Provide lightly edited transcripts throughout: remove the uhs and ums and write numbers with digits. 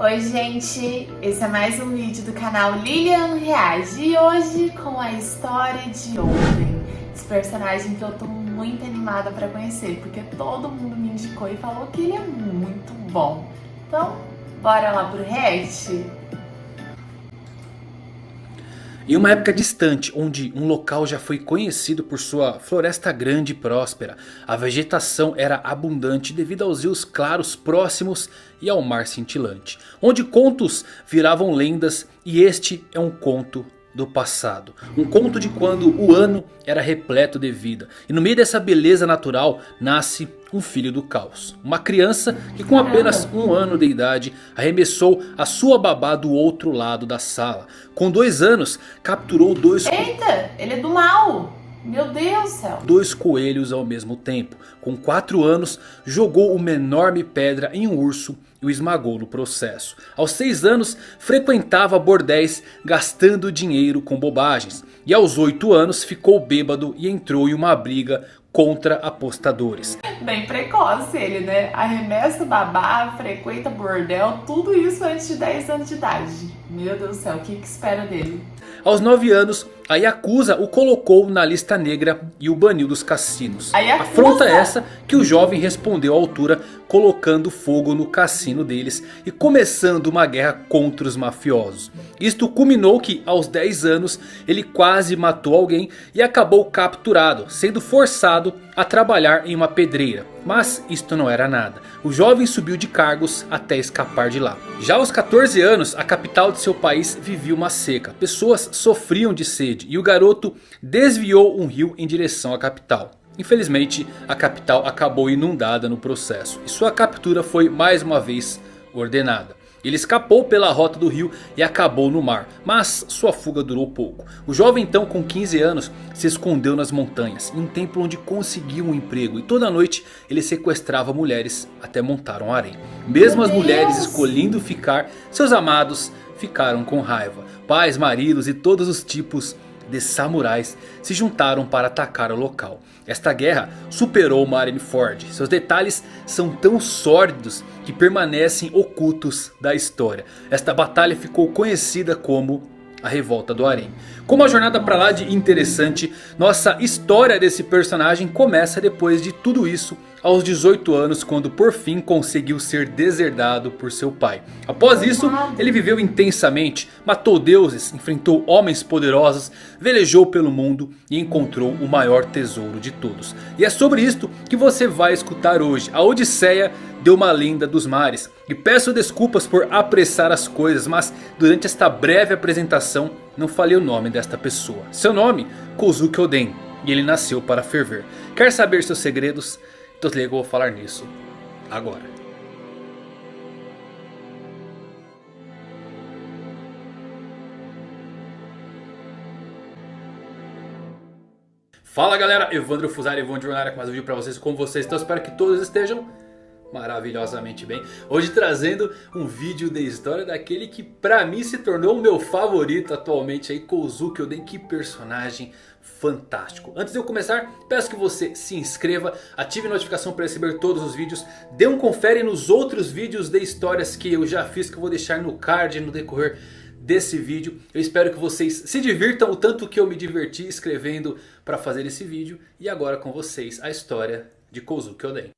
Oi gente, esse é mais um vídeo do canal Lilian Reage e hoje com a história de Oden, esse personagem que eu tô muito animada pra conhecer, porque todo mundo me indicou e falou que ele é muito bom. Então, bora lá pro react? Em uma época distante, onde um local já foi conhecido por sua floresta grande e próspera, a vegetação era abundante devido aos rios claros próximos e ao mar cintilante, onde contos viravam lendas, e este é um conto do passado. Um conto de quando o ano era repleto de vida, e no meio dessa beleza natural nasce um filho do caos. Uma criança que com apenas 1 ano de idade arremessou a sua babá do outro lado da sala. Com 2 anos capturou Eita, ele é do mal! Meu Deus do céu! 2 coelhos ao mesmo tempo. Com 4 anos jogou uma enorme pedra em um urso e o esmagou no processo. Aos 6 anos frequentava bordéis gastando dinheiro com bobagens. E aos 8 anos ficou bêbado e entrou em uma briga contra apostadores. Bem precoce ele, né? Arremessa babá, frequenta bordel, tudo isso antes de 10 anos de idade. Meu Deus do céu, o que espera dele? Aos 9 anos, a Yakuza o colocou na lista negra e o baniu dos cassinos. Afronta essa que o jovem respondeu à altura, colocando fogo no cassino deles e começando uma guerra contra os mafiosos. Isto culminou que aos 10 anos ele quase matou alguém e acabou capturado, sendo forçado a trabalhar em uma pedreira. Mas isto não era nada. O jovem subiu de cargos até escapar de lá. Já aos 14 anos, a capital de seu país vivia uma seca. Pessoas sofriam de sede e o garoto desviou um rio em direção à capital. Infelizmente, a capital acabou inundada no processo e sua captura foi mais uma vez ordenada. Ele escapou pela rota do rio e acabou no mar, mas sua fuga durou pouco. O jovem então, com 15 anos, se escondeu nas montanhas, em um templo onde conseguiu um emprego, e toda noite ele sequestrava mulheres até montar um harém. Mesmo as mulheres escolhendo ficar, seus amados ficaram com raiva. Pais, maridos e todos os tipos de samurais se juntaram para atacar o local. Esta guerra superou Marineford. Seus detalhes são tão sórdidos que permanecem ocultos da história. Esta batalha ficou conhecida como a Revolta do Harém. Com uma jornada pra lá de interessante, nossa história desse personagem começa depois de tudo isso, aos 18 anos, quando por fim conseguiu ser deserdado por seu pai. Após isso, ele viveu intensamente, matou deuses, enfrentou homens poderosos, velejou pelo mundo e encontrou o maior tesouro de todos. E é sobre isto que você vai escutar hoje, a Odisseia de uma Lenda dos Mares. E peço desculpas por apressar as coisas, mas durante esta breve apresentação não falei o nome desta pessoa. Seu nome, Kozuki Oden, e ele nasceu para ferver. Quer saber seus segredos? Então eu vou falar nisso agora. Fala galera, Evandro Fusari, Evandro Jornada com mais um vídeo pra vocês, como vocês estão? Espero que todos estejam maravilhosamente bem. Hoje trazendo um vídeo de história daquele que pra mim se tornou o meu favorito atualmente aí, Kozuki Oden. Que personagem fantástico. Antes de eu começar, peço que você se inscreva, ative a notificação para receber todos os vídeos. Dê um confere nos outros vídeos de histórias que eu já fiz, que eu vou deixar no card no decorrer desse vídeo. Eu espero que vocês se divirtam o tanto que eu me diverti escrevendo para fazer esse vídeo. E agora com vocês a história de Kozuki Oden.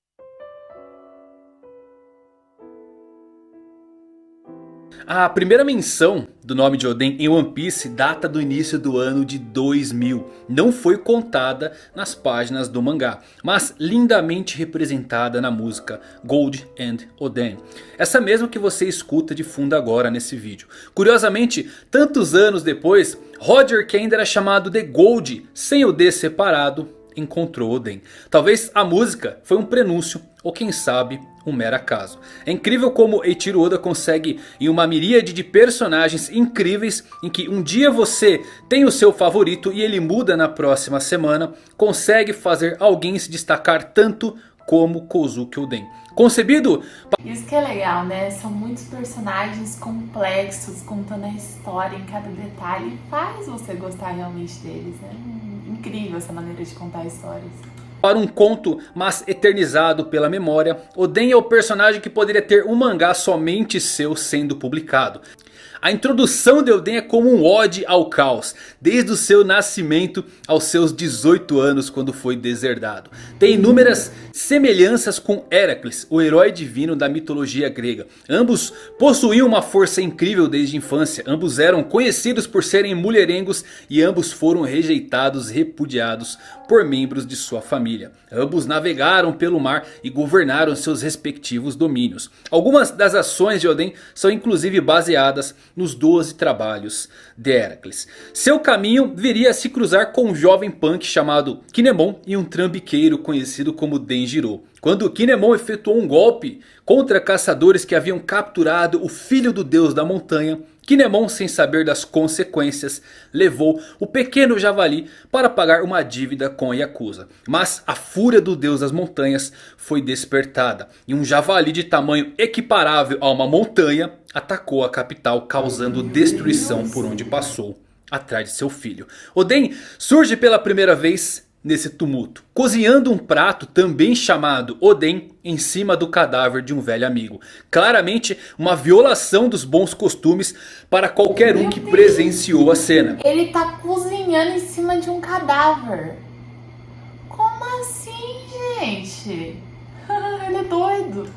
A primeira menção do nome de Oden em One Piece data do início do ano de 2000. Não foi contada nas páginas do mangá, mas lindamente representada na música Gold and Oden. Essa mesma que você escuta de fundo agora nesse vídeo. Curiosamente, tantos anos depois, Roger, que ainda era chamado de Gold, sem o D separado, encontrou Oden. Talvez a música foi um prenúncio, ou quem sabe um mero acaso. É incrível como Eiichiro Oda consegue, em uma miríade de personagens incríveis, em que um dia você tem o seu favorito e ele muda na próxima semana, consegue fazer alguém se destacar tanto como Kozuki Oden. Concebido... Isso que é legal, né? São muitos personagens complexos, contando a história em cada detalhe, e faz você gostar realmente deles, né? Incrível essa maneira de contar histórias. Para um conto, mas eternizado pela memória, Oden é o personagem que poderia ter um mangá somente seu sendo publicado. A introdução de Oden é como um ode ao caos, desde o seu nascimento aos seus 18 anos quando foi deserdado. Tem inúmeras semelhanças com Heracles, o herói divino da mitologia grega. Ambos possuíam uma força incrível desde a infância, ambos eram conhecidos por serem mulherengos e ambos foram rejeitados e repudiados por membros de sua família. Ambos navegaram pelo mar e governaram seus respectivos domínios. Algumas das ações de Oden são inclusive baseadas nos 12 trabalhos de Heracles. Seu caminho viria a se cruzar com um jovem punk chamado Kinemon e um trambiqueiro conhecido como Denjiro. Quando Kinemon efetuou um golpe contra caçadores que haviam capturado o filho do deus da montanha, Kinemon, sem saber das consequências, levou o pequeno javali para pagar uma dívida com a Yakuza. Mas a fúria do deus das montanhas foi despertada e um javali de tamanho equiparável a uma montanha atacou a capital, causando destruição por onde passou atrás de seu filho. Oden surge pela primeira vez nesse tumulto, cozinhando um prato também chamado Oden em cima do cadáver de um velho amigo. Claramente uma violação dos bons costumes para qualquer um que presenciou a cena. Ele tá cozinhando em cima de um cadáver. Como assim, gente? Ele é doido.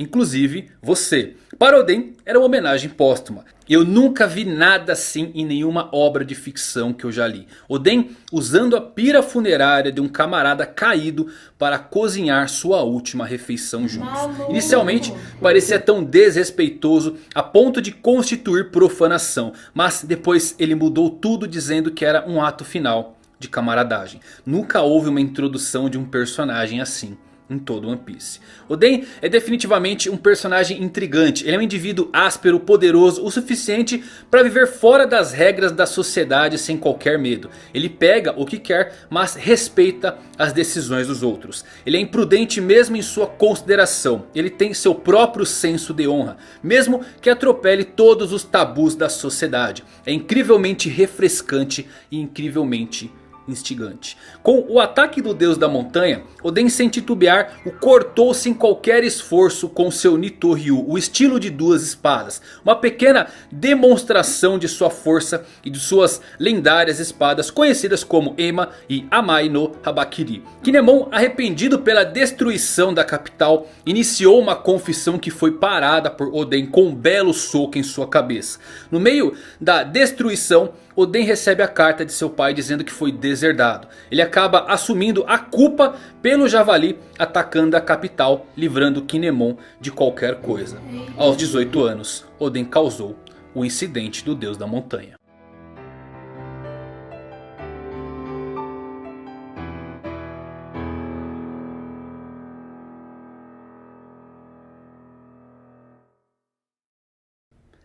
Inclusive você. Para Oden era uma homenagem póstuma. Eu nunca vi nada assim em nenhuma obra de ficção que eu já li. Oden usando a pira funerária de um camarada caído para cozinhar sua última refeição juntos. Inicialmente parecia tão desrespeitoso a ponto de constituir profanação. Mas depois ele mudou tudo dizendo que era um ato final de camaradagem. Nunca houve uma introdução de um personagem assim em todo One Piece. Oden é definitivamente um personagem intrigante. Ele é um indivíduo áspero, poderoso, o suficiente para viver fora das regras da sociedade sem qualquer medo. Ele pega o que quer, mas respeita as decisões dos outros. Ele é imprudente mesmo em sua consideração. Ele tem seu próprio senso de honra, mesmo que atropele todos os tabus da sociedade. É incrivelmente refrescante e incrivelmente instigante. Com o ataque do deus da montanha, Oden sem titubear o cortou sem qualquer esforço com seu Nito-Ryu, o estilo de duas espadas. Uma pequena demonstração de sua força e de suas lendárias espadas conhecidas como Ema e Amai no Habakiri. Kinemon, arrependido pela destruição da capital, iniciou uma confissão que foi parada por Oden com um belo soco em sua cabeça. No meio da destruição, Oden recebe a carta de seu pai dizendo que foi deserdado. Ele acaba assumindo a culpa pelo javali atacando a capital, livrando Kinemon de qualquer coisa. Aos 18 anos, Oden causou o incidente do deus da montanha.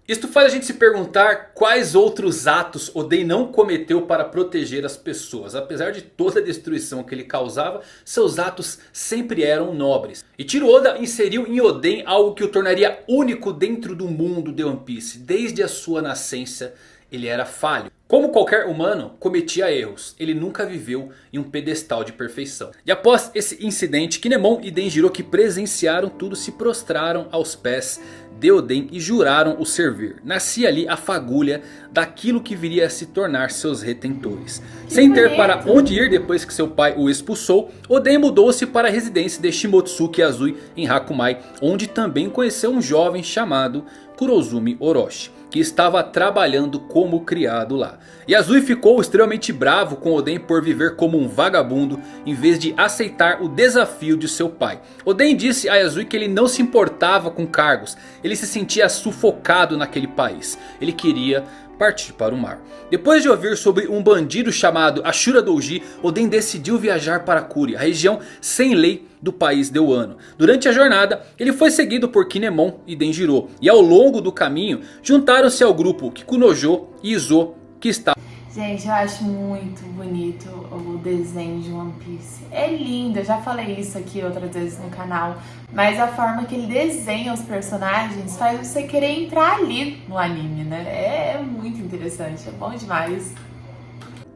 Isto faz a gente se perguntar quais outros atos Oden não cometeu para proteger as pessoas. Apesar de toda a destruição que ele causava, seus atos sempre eram nobres. Ichiro Oda inseriu em Oden algo que o tornaria único dentro do mundo de One Piece. Desde a sua nascença ele era falho. Como qualquer humano, cometia erros. Ele nunca viveu em um pedestal de perfeição. E após esse incidente, Kinemon e Denjiro, que presenciaram tudo, se prostraram aos pés de Oden e juraram o servir. Nascia ali a fagulha daquilo que viria a se tornar seus retentores. Sem ter para onde ir depois que seu pai o expulsou, Oden mudou-se para a residência de Shimotsuki Azui em Hakumai, onde também conheceu um jovem chamado Kurozumi Orochi, que estava trabalhando como criado lá. E Azui ficou extremamente bravo com Oden por viver como um vagabundo em vez de aceitar o desafio de seu pai. Oden disse a Azui que ele não se importava com cargos, ele se sentia sufocado naquele país. Ele queria partir para o mar. Depois de ouvir sobre um bandido chamado Ashura Douji, Oden decidiu viajar para Kuri, a região sem lei do país de Wano. Durante a jornada, ele foi seguido por Kinemon e Denjiro. E ao longo do caminho, juntaram-se ao grupo Kikunojo e Izo, que está... Gente, eu acho muito bonito o desenho de One Piece. É lindo, eu já falei isso aqui outras vezes no canal. Mas a forma que ele desenha os personagens faz você querer entrar ali no anime, né? É muito interessante, é bom demais.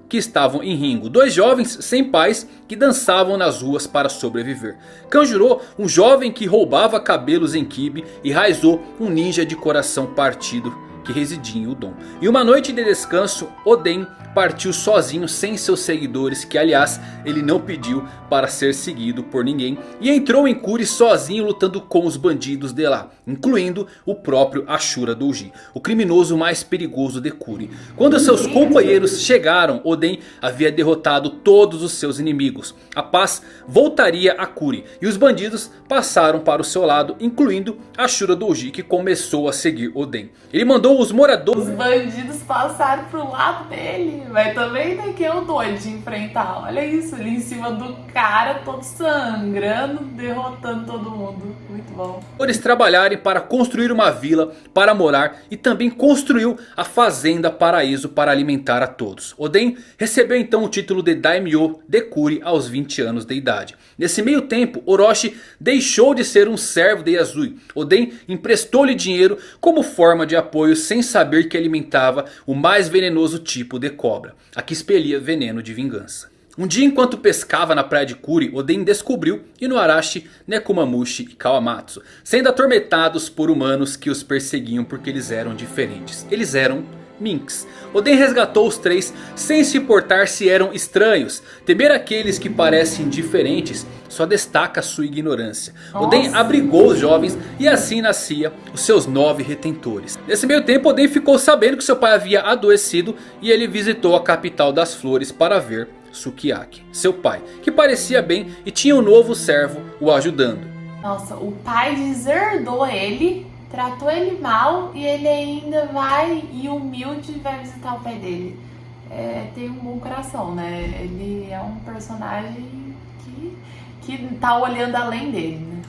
que estavam em Ringo. 2 jovens sem pais que dançavam nas ruas para sobreviver. Kanjuro, um jovem que roubava cabelos em Kibi. E Raizo, um ninja de coração partido que residia em Udon. E uma noite de descanso, Oden partiu sozinho sem seus seguidores, que aliás ele não pediu para ser seguido por ninguém. E entrou em Kuri sozinho, lutando com os bandidos de lá, incluindo o próprio Ashura Douji, o criminoso mais perigoso de Kuri. Quando seus companheiros chegaram, Oden havia derrotado todos os seus inimigos. A paz voltaria a Kuri e os bandidos passaram para o seu lado, incluindo Ashura Douji, que começou a seguir Oden. Ele mandou os moradores... Os bandidos passaram pro lado dele. Mas também daqui é o doido de enfrentar. Olha isso, ali em cima do cara, todo sangrando, derrotando todo mundo. Muito bom. Eles trabalharem para construir uma vila para morar e também construiu a fazenda Paraíso para alimentar a todos. Oden recebeu então o título de Daimyo de Kuri aos 20 anos de idade. Nesse meio tempo, Orochi deixou de ser um servo de Yazui. Oden emprestou-lhe dinheiro como forma de apoio, sem saber que alimentava o mais venenoso tipo de cobra, a que expelia veneno de vingança. Um dia, enquanto pescava na praia de Kuri, Oden descobriu Inuarashi, Nekomamushi e Kawamatsu sendo atormentados por humanos que os perseguiam porque eles eram diferentes. Eles eram Minks. Oden resgatou os 3 sem se importar se eram estranhos. Temer aqueles que parecem diferentes só destaca sua ignorância. Oden abrigou os jovens e assim nascia os seus 9 retentores. Nesse meio tempo, Oden ficou sabendo que seu pai havia adoecido e ele visitou a capital das flores para ver Sukiyaki, seu pai, que parecia bem e tinha um novo servo o ajudando. Nossa, o pai deserdou ele, tratou ele mal e ele ainda vai e humilde vai visitar o pai dele. Tem um bom coração, né? Ele é um personagem que tá olhando além dele, né?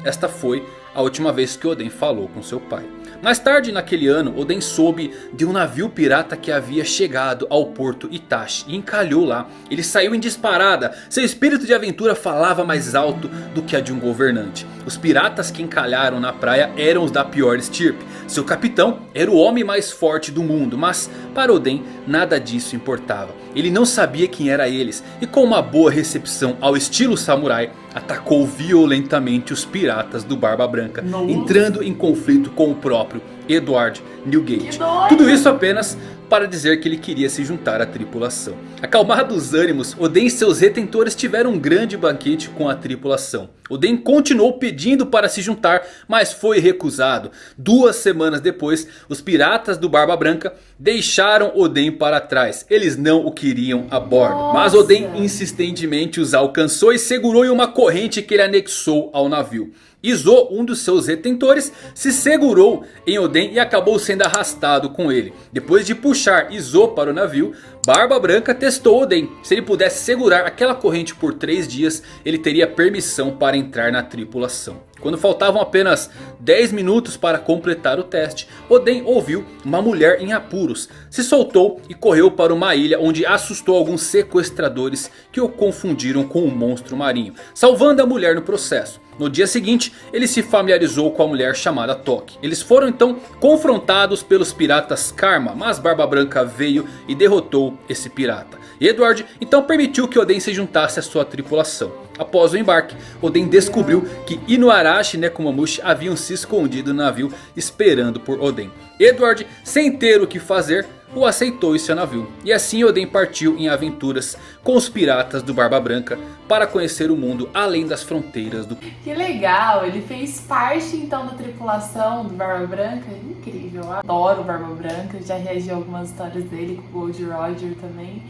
Esta foi a última vez que Oden falou com seu pai. Mais tarde naquele ano, Oden soube de um navio pirata que havia chegado ao porto Itachi e encalhou lá. Ele saiu em disparada, seu espírito de aventura falava mais alto do que a de um governante. Os piratas que encalharam na praia eram os da pior estirpe. Seu capitão era o homem mais forte do mundo, mas para Oden nada disso importava. Ele não sabia quem eram eles e com uma boa recepção ao estilo samurai, atacou violentamente os piratas do Barba Branca, entrando em conflito com o próprio Edward Newgate. Tudo isso apenas para dizer que ele queria se juntar à tripulação. Acalmados os ânimos, Oden e seus retentores tiveram um grande banquete com a tripulação. Oden continuou pedindo para se juntar, mas foi recusado. 2 semanas depois, os piratas do Barba Branca deixaram Oden para trás. Eles não o queriam a bordo. Mas Oden insistentemente os alcançou e segurou em uma corrente que ele anexou ao navio. Izo, um dos seus retentores, se segurou em Oden e acabou sendo arrastado com ele. Depois de puxar Izo para o navio, Barba Branca testou Oden. Se ele pudesse segurar aquela corrente por 3 dias, ele teria permissão para entrar na tripulação. Quando faltavam apenas 10 minutos para completar o teste, Oden ouviu uma mulher em apuros. Se soltou e correu para uma ilha onde assustou alguns sequestradores que o confundiram com um monstro marinho, salvando a mulher no processo. No dia seguinte, ele se familiarizou com a mulher chamada Toki. Eles foram então confrontados pelos piratas Karma, mas Barba Branca veio e derrotou esse pirata. Edward então permitiu que Oden se juntasse à sua tripulação. Após o embarque, Oden descobriu que Inuarashi e Nekomamushi haviam se escondido no navio esperando por Oden. Edward, sem ter o que fazer, o aceitou em seu navio. E assim Oden partiu em aventuras com os piratas do Barba Branca para conhecer o mundo além das fronteiras do... Que legal, ele fez parte então da tripulação do Barba Branca. Incrível, eu adoro o Barba Branca, já reagi a algumas histórias dele com o Gold Roger também.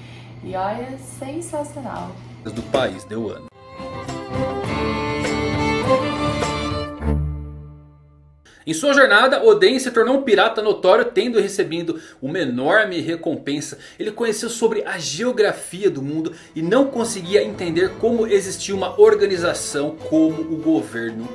E olha, sensacional. Do país de Wano. Em sua jornada, Oden se tornou um pirata notório, tendo recebido uma enorme recompensa. Ele conheceu sobre a geografia do mundo e não conseguia entender como existia uma organização como o governo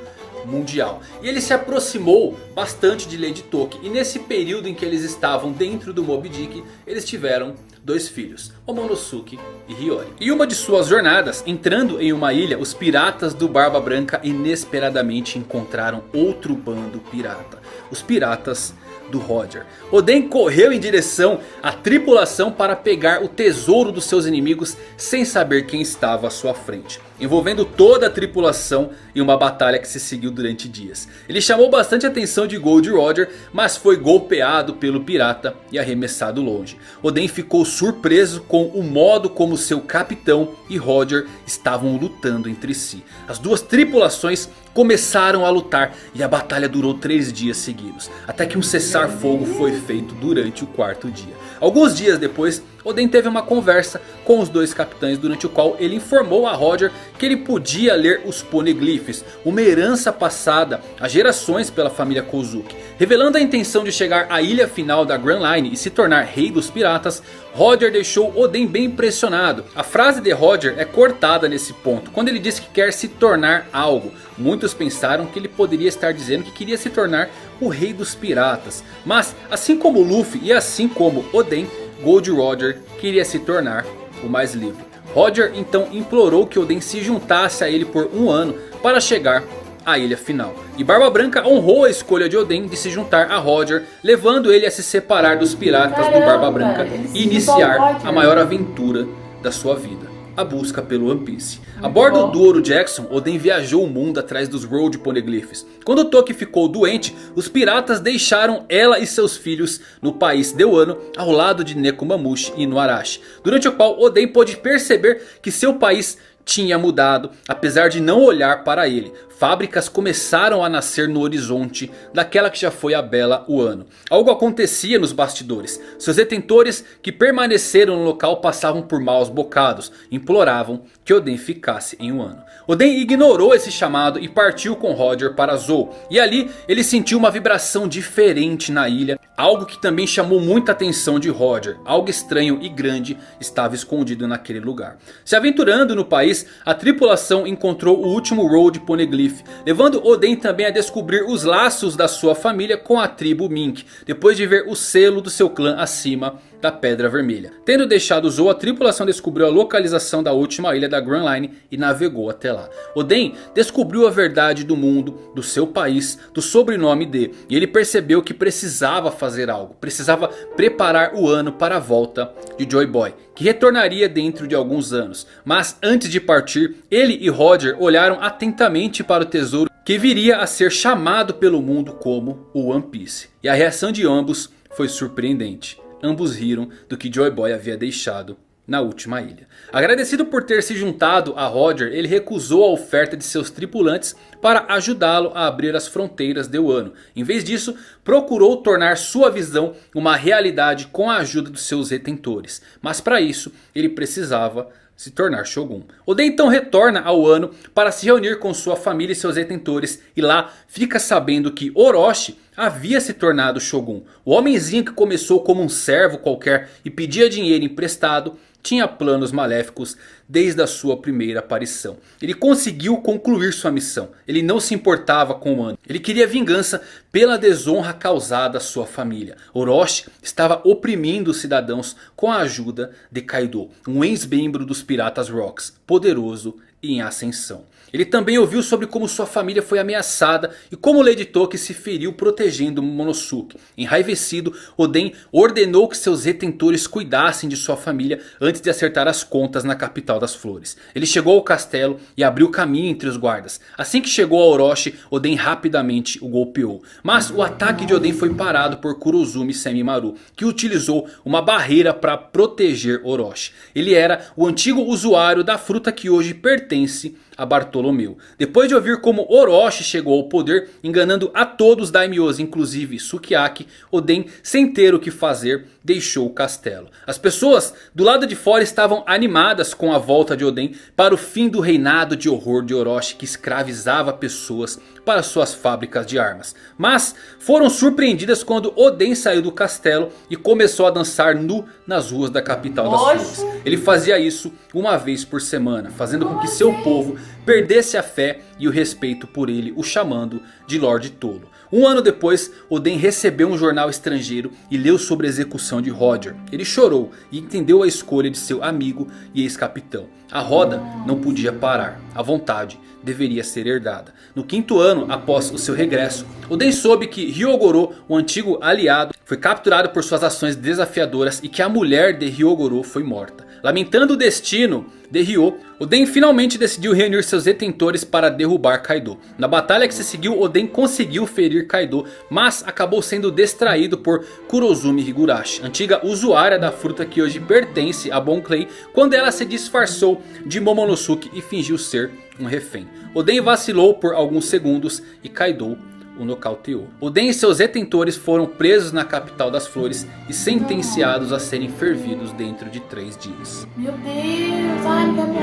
mundial. E ele se aproximou bastante de Lady Toki. E nesse período em que eles estavam dentro do Moby Dick, eles tiveram 2 filhos, Momonosuke e Hiyori. E uma de suas jornadas, entrando em uma ilha, os piratas do Barba Branca inesperadamente encontraram outro bando pirata, os piratas do Roger. Oden correu em direção à tripulação para pegar o tesouro dos seus inimigos sem saber quem estava à sua frente, envolvendo toda a tripulação em uma batalha que se seguiu durante dias. Ele chamou bastante a atenção de Gold Roger, mas foi golpeado pelo pirata e arremessado longe. Oden ficou surpreso com o modo como seu capitão e Roger estavam lutando entre si. As duas tripulações começaram a lutar e a batalha durou 3 dias seguidos, até que um cessar-fogo foi feito durante o 4º dia. Alguns dias depois, Oden teve uma conversa com os dois capitães, durante o qual ele informou a Roger que ele podia ler os poneglyphs, uma herança passada a gerações pela família Kozuki. Revelando a intenção de chegar à ilha final da Grand Line e se tornar rei dos piratas, Roger deixou Oden bem impressionado. A frase de Roger é cortada nesse ponto, quando ele diz que quer se tornar algo. Muitos pensaram que ele poderia estar dizendo que queria se tornar o rei dos piratas. Mas assim como Luffy e assim como Oden, Gold Roger queria se tornar o mais livre. Roger então implorou que Oden se juntasse a ele por 1 ano para chegar à ilha final. E Barba Branca honrou a escolha de Oden de se juntar a Roger, levando ele a se separar dos piratas do Barba Branca e iniciar a maior aventura da sua vida: a busca pelo One Piece. A bordo do Ouro Jackson, Oden viajou o mundo atrás dos Road Poneglyphs. Quando Toki ficou doente, os piratas deixaram ela e seus filhos no país de Wano, ao lado de Nekomamushi e Inuarashi, durante o qual Oden pôde perceber que seu país tinha mudado, apesar de não olhar para ele. Fábricas começaram a nascer no horizonte daquela que já foi a bela Wano. Algo acontecia nos bastidores. Seus detentores que permaneceram no local passavam por maus bocados. Imploravam que Oden ficasse em Wano. Oden ignorou esse chamado e partiu com Roger para Zou. E ali ele sentiu uma vibração diferente na ilha. Algo que também chamou muita atenção de Roger. Algo estranho e grande estava escondido naquele lugar. Se aventurando no país, a tripulação encontrou o último Road Poneglyph, levando Oden também a descobrir os laços da sua família com a tribo Mink, depois de ver o selo do seu clã acima da Pedra Vermelha. Tendo deixado Zou, a tripulação descobriu a localização da última ilha da Grand Line e navegou até lá. Oden descobriu a verdade do mundo, do seu país, do sobrenome de, e ele percebeu que precisava fazer algo. Precisava preparar o ano para a volta de Joy Boy, que retornaria dentro de alguns anos. Mas antes de partir, ele e Roger olharam atentamente para o tesouro que viria a ser chamado pelo mundo como o One Piece. E a reação de ambos foi surpreendente. Ambos riram do que Joy Boy havia deixado na última ilha. Agradecido por ter se juntado a Roger, ele recusou a oferta de seus tripulantes para ajudá-lo a abrir as fronteiras de Wano. Em vez disso, procurou tornar sua visão uma realidade com a ajuda dos seus retentores. Mas para isso, ele precisava se tornar Shogun. Oden então retorna ao Wano para se reunir com sua família e seus retentores. E lá fica sabendo que Orochi havia se tornado Shogun. O homenzinho que começou como um servo qualquer e pedia dinheiro emprestado tinha planos maléficos desde a sua primeira aparição. Ele conseguiu concluir sua missão. Ele não se importava com o Wano. Ele queria vingança pela desonra causada à sua família. Orochi estava oprimindo os cidadãos com a ajuda de Kaido, um ex-membro dos Piratas Rocks, poderoso e em ascensão. Ele também ouviu sobre como sua família foi ameaçada e como Lady Toki se feriu protegendo Momonosuke. Enraivecido, Oden ordenou que seus retentores cuidassem de sua família antes de acertar as contas na capital das flores. Ele chegou ao castelo e abriu caminho entre os guardas. Assim que chegou a Orochi, Oden rapidamente o golpeou. Mas o ataque de Oden foi parado por Kurozumi Semimaru, que utilizou uma barreira para proteger Orochi. Ele era o antigo usuário da fruta que hoje pertence a Bartolomeu. Depois de ouvir como Orochi chegou ao poder, enganando a todos os daimyos, inclusive Sukiyaki, Oden, sem ter o que fazer, deixou o castelo. As pessoas do lado de fora estavam animadas com a volta de Oden para o fim do reinado de horror de Orochi, que escravizava pessoas para suas fábricas de armas. Mas foram surpreendidas quando Oden saiu do castelo e começou a dançar nu nas ruas da capital das flores. Ele fazia isso uma vez por semana, fazendo com que seu povo perdesse a fé e o respeito por ele, o chamando de Lorde Tolo. Um ano depois, Oden recebeu um jornal estrangeiro e leu sobre a execução de Roger. Ele chorou e entendeu a escolha de seu amigo e ex-capitão. A roda não podia parar, a vontade deveria ser herdada. No 5º ano após o seu regresso, Oden soube que Hyogoro, o antigo aliado, foi capturado por suas ações desafiadoras e que a mulher de Hyogoro foi morta. Lamentando o destino de Ryo, Oden finalmente decidiu reunir seus detentores para derrubar Kaido. Na batalha que se seguiu, Oden conseguiu ferir Kaido, mas acabou sendo distraído por Kurozumi Higurashi, antiga usuária da fruta que hoje pertence a Bon Clay, quando ela se disfarçou de Momonosuke e fingiu ser um refém. Oden vacilou por alguns segundos e Kaido o nocauteou. Oden e seus detentores foram presos na capital das flores e sentenciados a serem fervidos dentro de 3 dias. Meu Deus, ai, vai morrer.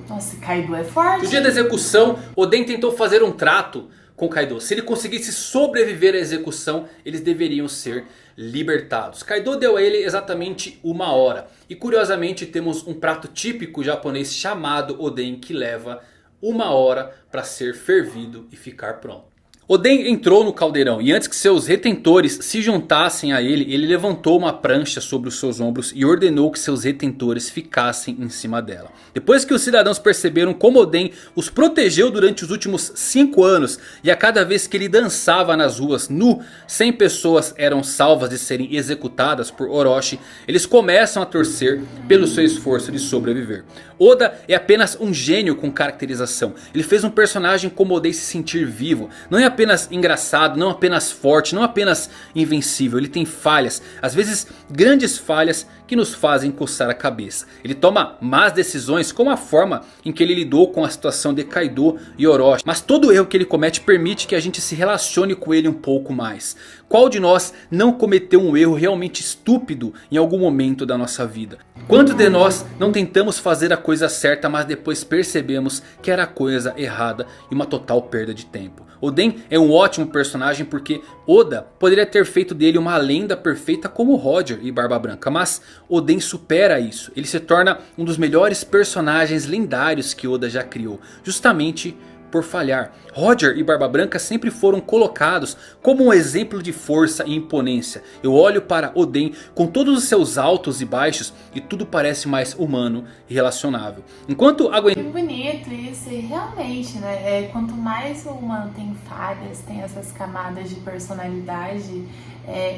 Nossa, Kaido é forte. No dia da execução, Oden tentou fazer um trato com Kaido. Se ele conseguisse sobreviver à execução, eles deveriam ser libertados. Kaido deu a ele exatamente 1 hora. E curiosamente temos um prato típico japonês chamado Oden que leva 1 hora para ser fervido e ficar pronto. Oden entrou no caldeirão e antes que seus retentores se juntassem a ele, ele levantou uma prancha sobre os seus ombros e ordenou que seus retentores ficassem em cima dela. Depois que os cidadãos perceberam como Oden os protegeu durante os últimos 5 anos e a cada vez que ele dançava nas ruas nu, 100 pessoas eram salvas de serem executadas por Orochi, eles começam a torcer pelo seu esforço de sobreviver. Oda é apenas um gênio com caracterização. Ele fez um personagem como Oden se sentir vivo. Não é apenas engraçado, não apenas forte, não apenas invencível. Ele tem falhas, às vezes grandes falhas que nos fazem coçar a cabeça. Ele toma más decisões como a forma em que ele lidou com a situação de Kaido e Orochi. Mas todo erro que ele comete permite que a gente se relacione com ele um pouco mais. Qual de nós não cometeu um erro realmente estúpido em algum momento da nossa vida? Quantos de nós não tentamos fazer a coisa certa, mas depois percebemos que era a coisa errada e uma total perda de tempo? Oden é um ótimo personagem porque Oda poderia ter feito dele uma lenda perfeita como Roger e Barba Branca. Mas Oden supera isso. Ele se torna um dos melhores personagens lendários que Oda já criou. Justamente por falhar. Roger e Barba Branca sempre foram colocados como um exemplo de força e imponência. Eu olho para Oden com todos os seus altos e baixos e tudo parece mais humano e relacionável. Enquanto Que bonito isso, e realmente, né? Quanto mais o humano tem falhas, tem essas camadas de personalidade,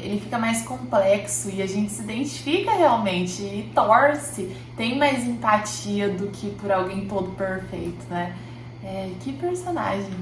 ele fica mais complexo e a gente se identifica realmente e torce, tem mais empatia do que por alguém todo perfeito, né? Que personagem.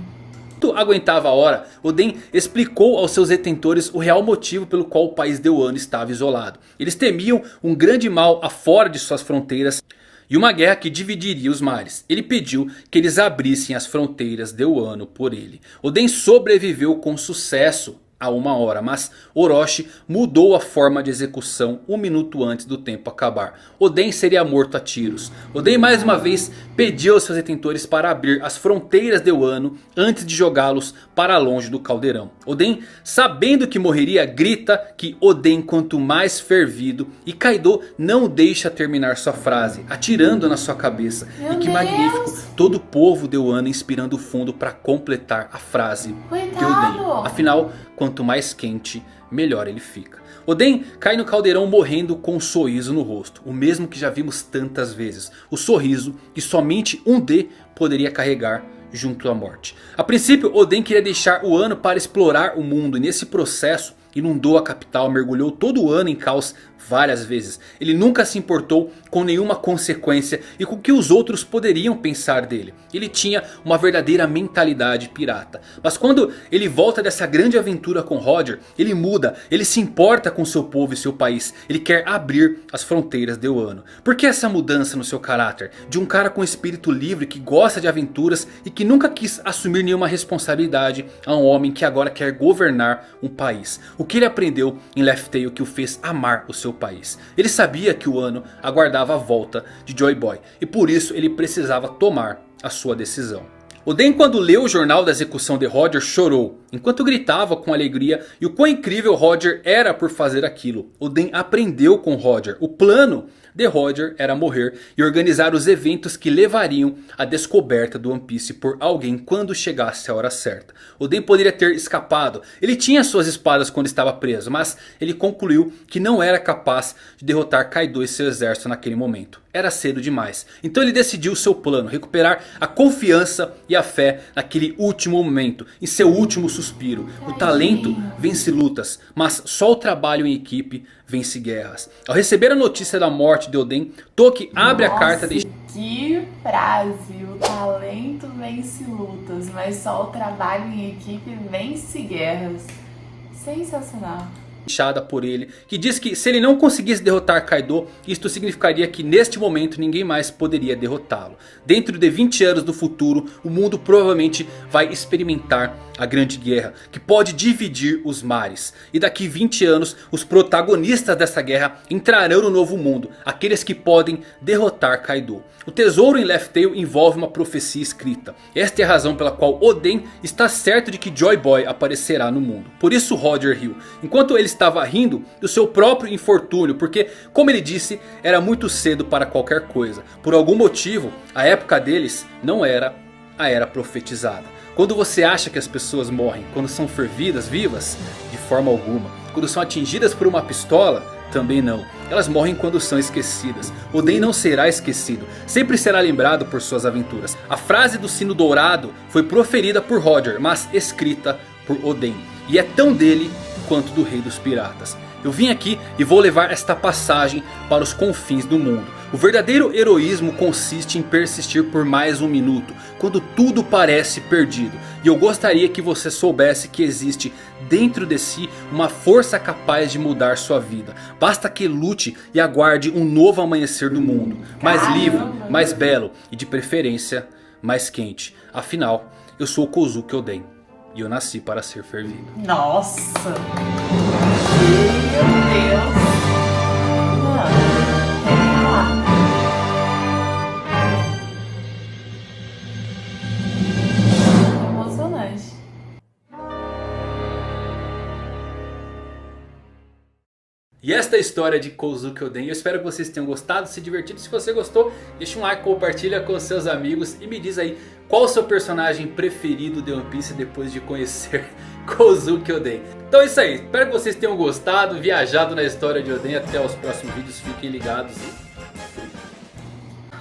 Aguentava a hora, Oden explicou aos seus detentores o real motivo pelo qual o país de Wano estava isolado. Eles temiam um grande mal afora de suas fronteiras e uma guerra que dividiria os mares. Ele pediu que eles abrissem as fronteiras de Wano por ele. Oden sobreviveu com sucesso a 1 hora, mas Orochi mudou a forma de execução 1 minuto antes do tempo acabar. Oden seria morto a tiros. Oden mais uma vez pediu aos seus detentores para abrir as fronteiras de Wano antes de jogá-los para longe do caldeirão. Oden, sabendo que morreria, grita que Oden quanto mais fervido, e Kaido não deixa terminar sua frase, atirando na sua cabeça. Meu e que Deus! magnífico, todo o povo de Wano inspirando fundo para completar a frase de Coitado! Oden. Afinal, quanto mais quente, melhor ele fica. Oden cai no caldeirão morrendo com um sorriso no rosto. O mesmo que já vimos tantas vezes. O sorriso que somente um D poderia carregar junto à morte. A princípio, Oden queria deixar o ano para explorar o mundo. E nesse processo inundou a capital, mergulhou todo o ano em caos várias vezes. Ele nunca se importou com nenhuma consequência e com o que os outros poderiam pensar dele. Ele tinha uma verdadeira mentalidade pirata. Mas quando ele volta dessa grande aventura com Roger, ele muda, ele se importa com seu povo e seu país. Ele quer abrir as fronteiras de Wano. Por que essa mudança no seu caráter? De um cara com espírito livre que gosta de aventuras e que nunca quis assumir nenhuma responsabilidade, a um homem que agora quer governar um país. O que ele aprendeu em Laugh Tale que o fez amar o seu país. Ele sabia que o Wano aguardava a volta de Joy Boy e por isso ele precisava tomar a sua decisão. Oden, quando leu o jornal da execução de Roger, chorou, enquanto gritava com alegria e o quão incrível Roger era por fazer aquilo. Oden aprendeu com Roger. O plano de Roger era morrer e organizar os eventos que levariam à descoberta do One Piece por alguém quando chegasse a hora certa. Oden poderia ter escapado. Ele tinha suas espadas quando estava preso, mas ele concluiu que não era capaz de derrotar Kaido e seu exército naquele momento. Era cedo demais. Então ele decidiu seu plano, recuperar a confiança e a fé naquele último momento, em seu último suspiro. O talento vence lutas, mas só o trabalho em equipe vence guerras. Ao receber a notícia da morte de Oden, Toki abre a carta de... Que frase! O talento vence lutas, mas só o trabalho em equipe vence guerras. Sensacional. Deixada por ele, que diz que se ele não conseguisse derrotar Kaido, isto significaria que neste momento ninguém mais poderia derrotá-lo. Dentro de 20 anos do futuro, o mundo provavelmente vai experimentar a Grande Guerra, que pode dividir os mares. E daqui 20 anos, os protagonistas dessa guerra entrarão no novo mundo, aqueles que podem derrotar Kaido. O tesouro em Laugh Tale envolve uma profecia escrita. Esta é a razão pela qual Oden está certo de que Joy Boy aparecerá no mundo. Por isso Roger riu, enquanto ele estava rindo do seu próprio infortúnio, porque, como ele disse, era muito cedo para qualquer coisa. Por algum motivo, a época deles não era a era profetizada. Quando você acha que as pessoas morrem quando são fervidas vivas? De forma alguma. Quando são atingidas por uma pistola? Também não. Elas morrem quando são esquecidas. Oden não será esquecido. Sempre será lembrado por suas aventuras. A frase do sino dourado foi proferida por Roger, mas escrita por Oden. E é tão dele quanto do Rei dos Piratas. Eu vim aqui e vou levar esta passagem para os confins do mundo. O verdadeiro heroísmo consiste em persistir por mais um minuto, quando tudo parece perdido. E eu gostaria que você soubesse que existe dentro de si uma força capaz de mudar sua vida. Basta que lute e aguarde um novo amanhecer do mundo. Mais livre, mais belo e de preferência mais quente. Afinal, eu sou Kozuki Oden. E eu nasci para ser fervido. Nossa! Meu Deus! Não, tem que falar. Emocionante. E esta é a história de Kozuki Oden. Eu espero que vocês tenham gostado, se divertido. Se você gostou, deixa um like, compartilha com seus amigos. E me diz aí qual o seu personagem preferido de One Piece depois de conhecer Kozuki Oden. Então é isso aí, espero que vocês tenham gostado, viajado na história de Oden. Até os próximos vídeos, fiquem ligados e...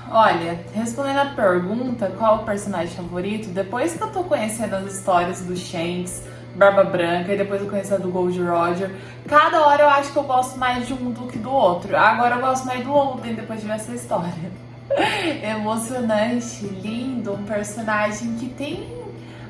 Olha, respondendo a pergunta, qual o personagem favorito? Depois que eu tô conhecendo as histórias do Shanks, Barba Branca e depois eu conheci a do Gold Roger, cada hora eu acho que eu gosto mais de um do que do outro. Agora eu gosto mais do Oden depois de ver essa história. Emocionante, lindo, um personagem que tem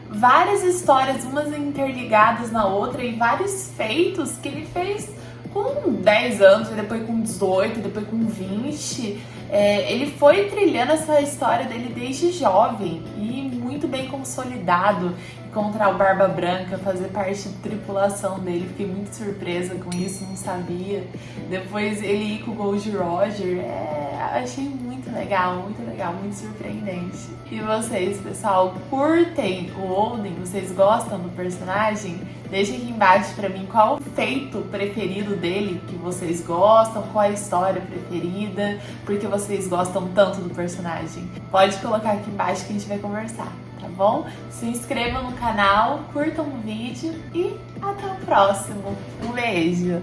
várias histórias, umas interligadas na outra e vários feitos que ele fez com 10 anos, depois com 18, depois com 20. Ele foi trilhando essa história dele desde jovem e muito bem consolidado. Encontrar o Barba Branca, fazer parte da tripulação dele, fiquei muito surpresa com isso, não sabia. Depois ele ir com o Gold Roger, achei muito legal, muito surpreendente. E vocês, pessoal, curtem o Oden? Vocês gostam do personagem? Deixa aqui embaixo pra mim qual o feito preferido dele que vocês gostam, qual a história preferida, porque vocês gostam tanto do personagem. Pode colocar aqui embaixo que a gente vai conversar. Tá bom? Se inscrevam no canal, curtam o vídeo e até o próximo. Um beijo!